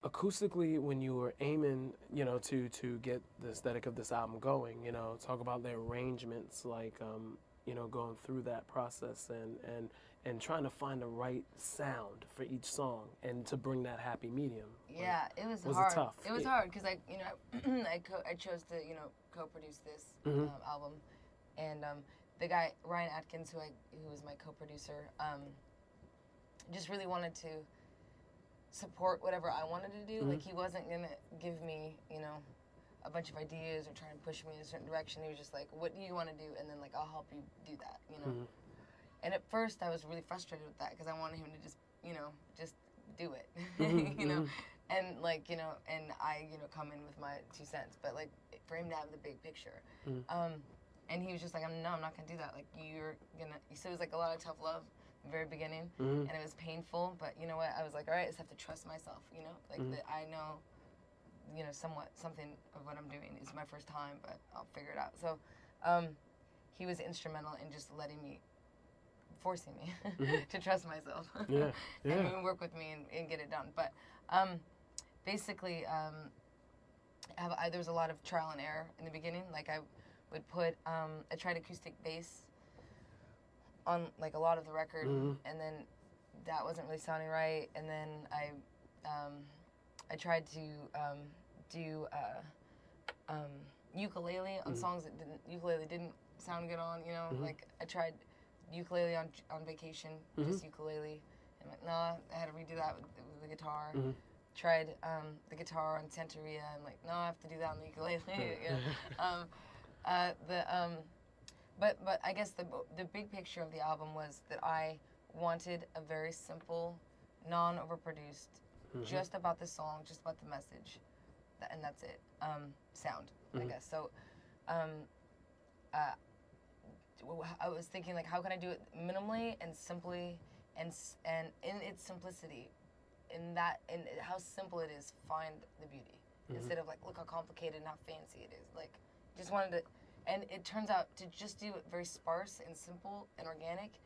acoustically, when you were aiming, you know, to get the aesthetic of this album going, you know, talk about the arrangements, like, you know, going through that process and trying to find the right sound for each song and to bring that happy medium. Yeah, it was hard. Was it tough? It was hard because you know, I chose to, you know, co-produce this album, and the guy Ryan Atkins, who was my co-producer, just really wanted to support whatever I wanted to do. Like, he wasn't gonna give me, you know, a bunch of ideas or try and push me in a certain direction. He was just like, what do you want to do? And then, like, I'll help you do that, you know? And at first I was really frustrated with that because I wanted him to just, you know, just do it, you know? And, like, you know, and I, you know, come in with my 2 cents, but, like, for him to have the big picture. And he was just like, no, I'm not gonna do that. Like, you're gonna, so it was like a lot of tough love in the very beginning, and it was painful, but you know what? I was like, all right, I just have to trust myself, you know? Like, that I know, you know, something of what I'm doing. It's my first time, but I'll figure it out. So he was instrumental in just forcing me to trust myself and work with me and get it done. But basically, there was a lot of trial and error in the beginning. Like, I would put, I tried acoustic bass on, like, a lot of the record, and then that wasn't really sounding right. And then I tried to do ukulele on songs that ukulele didn't sound good on, you know? Like, I tried ukulele on Vacation, just ukulele, and like, no, I had to redo that with the guitar. Tried the guitar on Santeria, and like, no, I have to do that on the ukulele. But I guess the big picture of the album was that I wanted a very simple, non-overproduced, just about the song, just about the message, and that's it. Sound, I guess. So I was thinking, like, how can I do it minimally and simply, and in its simplicity, in how simple it is, find the beauty, instead of, like, look how complicated and how fancy it is. Like, just wanted to, and it turns out to just do it very sparse and simple and organic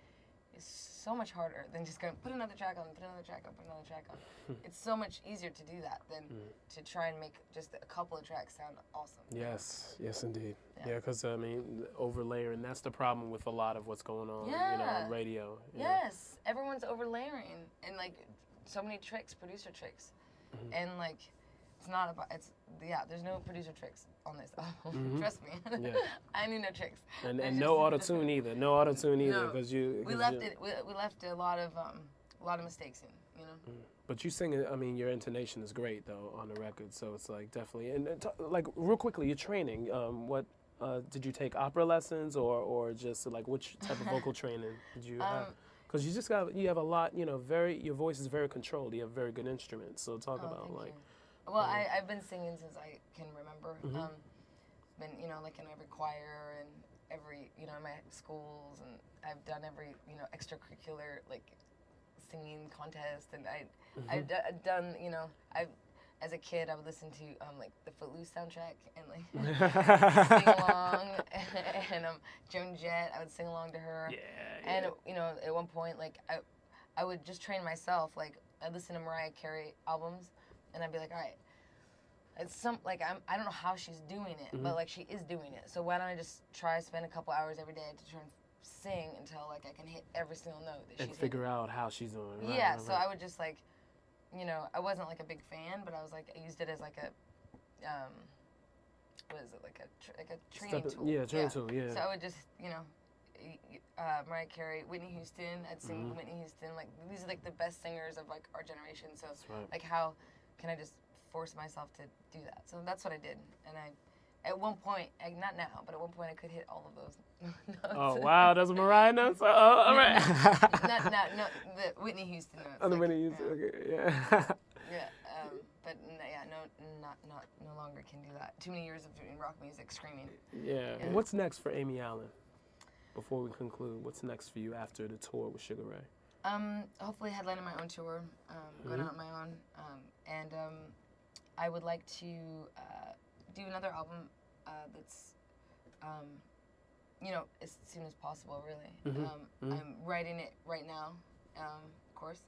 is so much harder than just going, put another track on, put another track on, put another track on. It's so much easier to do that than to try and make just a couple of tracks sound awesome. Yes, yes, indeed. Yeah, because, I mean, overlayering, that's the problem with a lot of what's going on, you know, on radio. Yes, everyone's overlayering, and, like, so many tricks, producer tricks. And, like, it's not about, there's no producer tricks on this album. Trust me. I need no tricks. And no auto-tune either. No auto-tune either, because we left a lot of mistakes in, you know. But you sing, I mean, your intonation is great though on the record, so it's like definitely. And like real quickly, your training. What did you take opera lessons or just like which type of vocal training did you have? Because you have a lot, you know, your voice is very controlled. You have very good instruments. So talk about like. Well, I've been singing since I can remember. Been, you know, like in every choir and every, you know, in my schools, and I've done every, you know, extracurricular, like, singing contest, and I've done, you know, as a kid, I would listen to, like, the Footloose soundtrack, and, like, sing along, and Joan Jett, I would sing along to her. And, you know, at one point, like, I would just train myself, like, I'd listen to Mariah Carey albums, and I'd be like, all right, it's I don't know how she's doing it, but, like, she is doing it. So why don't I just spend a couple hours every day to try and sing until, like, I can hit every single note that she's hitting. And figure out how she's doing. Right, yeah, so I would just, like, you know, I wasn't, like, a big fan, but I was, like, I used it as, like, a, what is it, like a training tool. Yeah, training tool, yeah. So I would just, you know, Mariah Carey, Whitney Houston, I'd sing Whitney Houston, like, these are, like, the best singers of, like, our generation, so, like, how can I just force myself to do that? So that's what I did, and at one point, not now, but at one point I could hit all of those notes. Oh, wow, those Mariah notes? Oh, all right. no, the Whitney Houston notes. Oh, the Whitney Houston, okay, yeah. But no longer can do that. Too many years of doing rock music, screaming. Yeah. What's next for Aimee Allen? Before we conclude, what's next for you after the tour with Sugar Ray? Hopefully headlining my own tour, going out on my own, and I would like to do another album that's, you know, as soon as possible, really. I'm writing it right now, of course,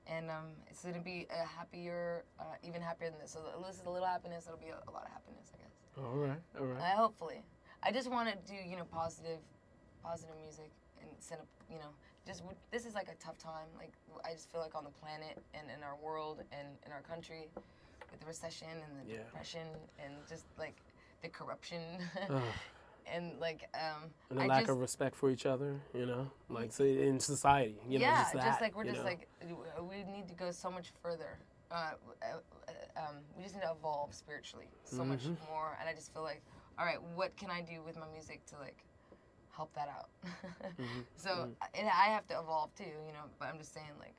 And it's going to be a happier, even happier than this. So this is a little happiness. It'll be a lot of happiness, I guess. All right, all right. Hopefully. I just want to do, positive music and send up, this is like a tough time. Like, I just feel like on the planet and in our world and in our country with the recession and the depression and just like the corruption and like and the lack of respect for each other, like in society, just that, just like we're just like we need to go so much further. We just need to evolve spiritually so much more, and I just feel like, all right, what can I do with my music to like help that out? So and I have to evolve too, but I'm just saying like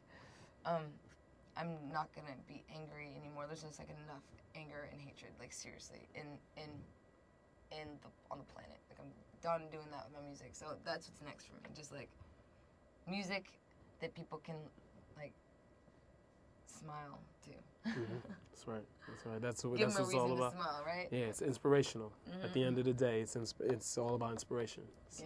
I'm not gonna be angry anymore. There's just like enough anger and hatred, like seriously, on the planet. Like I'm done doing that with my music. So that's what's next for me. Just like music that people can like smile to. That's right. That's right. That's what Give them a it's all reason about. to smile, right? Yeah, it's inspirational. At the end of the day, it's all about inspiration. So.